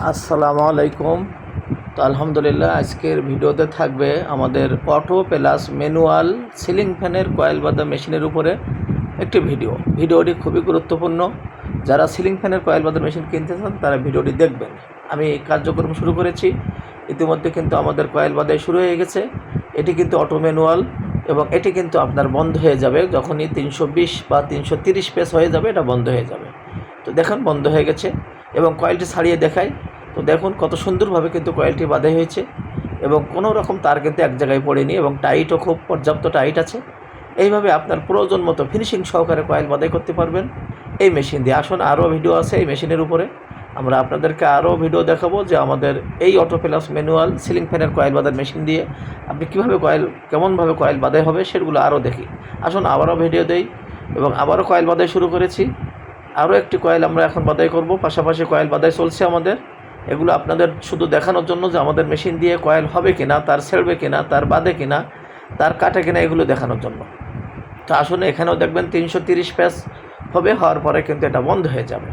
আসসালামু আলাইকুম। তো আলহামদুলিল্লাহ, আজকের ভিডিওতে থাকবে আমাদের অটো প্লাস ম্যানুয়াল সিলিং ফ্যানের কয়েল বাঁধা মেশিনের উপরে একটি ভিডিওটি খুবই গুরুত্বপূর্ণ। যারা সিলিং ফ্যানের কয়েল বাঁধা মেশিন কিনতে চান তারা ভিডিওটি দেখবেন। আমি কার্যক্রম শুরু করেছি, ইতিমধ্যে কিন্তু আমাদের কয়েল বাঁধাই শুরু হয়ে গেছে। এটি কিন্তু অটো ম্যানুয়াল এবং এটি কিন্তু আপনার বন্ধ হয়ে যাবে যখনই 320 বা 330 পেস হয়ে যাবে, এটা বন্ধ হয়ে যাবে। তো দেখুন বন্ধ হয়ে গেছে এবং কয়েলটি ছাড়িয়ে দেখাই। তো দেখুন কত সুন্দরভাবে কিন্তু কয়েলটি বাঁধা হয়েছে এবং কোনো রকম তার কিন্তু এক জায়গায় পড়েনি এবং টাইটও খুব পর্যাপ্ত টাইট আছে। এইভাবে আপনার প্রয়োজন মতো ফিনিশিং সহকারে কয়েল বাঁধাই করতে পারবেন এই মেশিন দিয়ে। আসুন, আরও ভিডিও আছে এই মেশিনের উপরে, আমরা আপনাদেরকে আরও ভিডিও দেখাবো যে আমাদের এই অটো প্লাস ম্যানুয়াল সিলিং ফ্যানের কয়েল বাঁধার মেশিন দিয়ে আপনি কীভাবে কেমনভাবে কয়েল বাঁধাই হবে সেগুলো আরও দেখি। আসুন আবারও ভিডিও দেই এবং আবারও কয়েল বাঁধাই শুরু করেছি। আরও একটি কয়েল আমরা এখন বাঁধাই করব, পাশাপাশি কয়েল বাঁধাই চলছে আমাদের। এগুলো আপনাদের শুধু দেখানোর জন্য যে আমাদের মেশিন দিয়ে কয়েল হবে কিনা, তার ছেড়বে কিনা, তার বাঁধে কিনা, তার কাটে কিনা, এগুলো দেখানোর জন্য। তো আসুন, এখানেও দেখবেন 330 প্যাচ হওয়ার পরে কিন্তু এটা বন্ধ হয়ে যাবে।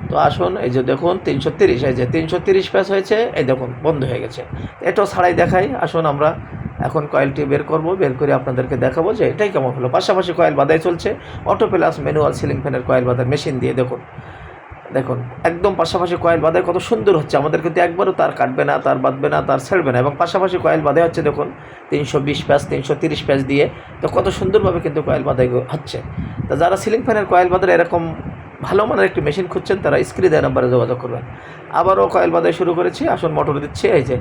তো আসুন, এই যে দেখুন 330, এই যে 330 প্যাচ হয়েছে, এই দেখুন বন্ধ হয়ে গেছে। এটাও ছাড়াই দেখাই। আসুন আমরা এখন কয়েলটি বের করে আপনাদেরকে দেখাবো যে এটাই কেমন হলো। পাশাপাশি কয়েল বাঁধাই চলছে অটো প্লাস ম্যানুয়াল সিলিং ফ্যানের কয়েল বাঁধার মেশিন দিয়ে। দেখুন একদম পাশাপাশি কয়েল বাঁধাই কত সুন্দর হচ্ছে। আমাদের কিন্তু একবারও তার কাটবে না, তার বাঁধবে না, তার ছেড়বে না এবং পাশাপাশি কয়েল বাঁধাই হচ্ছে। দেখুন 320 প্যাচ 330 প্যাচ দিয়ে তো কত সুন্দরভাবে কিন্তু কয়েল বাঁধাই হচ্ছে। তা যারা সিলিং ফ্যানের কয়েল বাঁধার এরকম ভালো মানের একটি মেশিন খুঁজছেন তারা স্ক্রিনে দেওয়া নাম্বারে যোগাযোগ করবেন। আবারও কয়েল বাঁধাই শুরু করেছি। আসুন মোটর দিচ্ছি, এই যে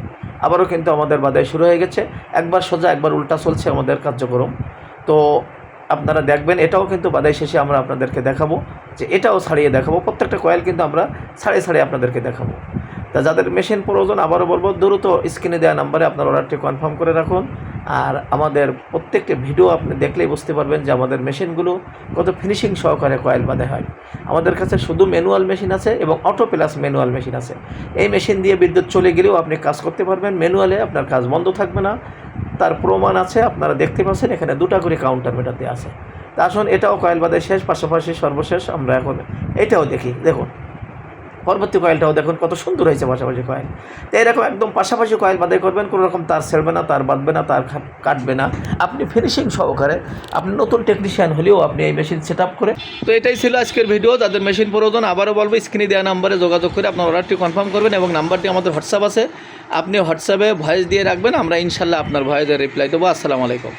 আবারও কিন্তু আমাদের বাঁধাই শুরু হয়ে গেছে। একবার সোজা একবার উল্টা চলছে আমাদের কার্যক্রম। তো আপনারা দেখবেন, এটাও কিন্তু বাঁধাই শেষে আমরা আপনাদেরকে দেখাবো যে এটাও ছাড়িয়ে দেখাবো। প্রত্যেকটা কয়েল কিন্তু আমরা ছাড়িয়ে আপনাদেরকে দেখাবো। তা যাদের মেশিন প্রয়োজন, আবারও বলবো, দ্রুত স্ক্রিনে দেওয়া নাম্বারে আপনার অর্ডারটি কনফার্ম করে রাখুন। আর আমাদের প্রত্যেকটি ভিডিও আপনি দেখলেই বুঝতে পারবেন যে আমাদের মেশিনগুলো কত ফিনিশিং সহকারে কয়েল বাঁধা হয়। আমাদের কাছে শুধু ম্যানুয়াল মেশিন আছে এবং অটো প্লাস ম্যানুয়াল মেশিন আছে। এই মেশিন দিয়ে বিদ্যুৎ চলে গেলেও আপনি কাজ করতে পারবেন, ম্যানুয়ালে আপনার কাজ বন্ধ থাকবে না। তার প্রমাণ আছে, আপনারা দেখতে পাচ্ছেন এখানে 2টা করে কাউন্টার মেটাতে আছে। তা আসুন, এটাও কয়েল বাঁধাই শেষ। পাশাপাশি সর্বশেষ আমরা এখন এটাও দেখি। দেখুন পরবর্তী কয়েলটাও দেখুন কত সুন্দর হয়েছে পাশাপাশি কয়েল। তো এরকম একদম পাশাপাশি কয়েল বাঁধাই করবেন, কোনো রকম তার ছেড়বে না, তার বাঁধবে না, তার কাটবে না। আপনি ফিনিশিং সহকারে, আপনি নতুন টেকনিশিয়ান হলেও আপনি এই মেশিন সেট আপ করে। তো এটাই ছিল আজকের ভিডিও। যাদের মেশিন প্রয়োজন, আবারও বলবো, স্ক্রিনে দেওয়া নাম্বারে যোগাযোগ করে আপনার অর্ডারটি কনফার্ম করবেন এবং নাম্বারটি আমাদের হোয়াটসঅ্যাপ আছে, আপনি হোয়াটসঅ্যাপে ভয়েস দিয়ে রাখবেন, আমরা ইনশাল্লাহ আপনার ভয়েসের রিপ্লাই দেবো। আসসালামু আলাইকুম।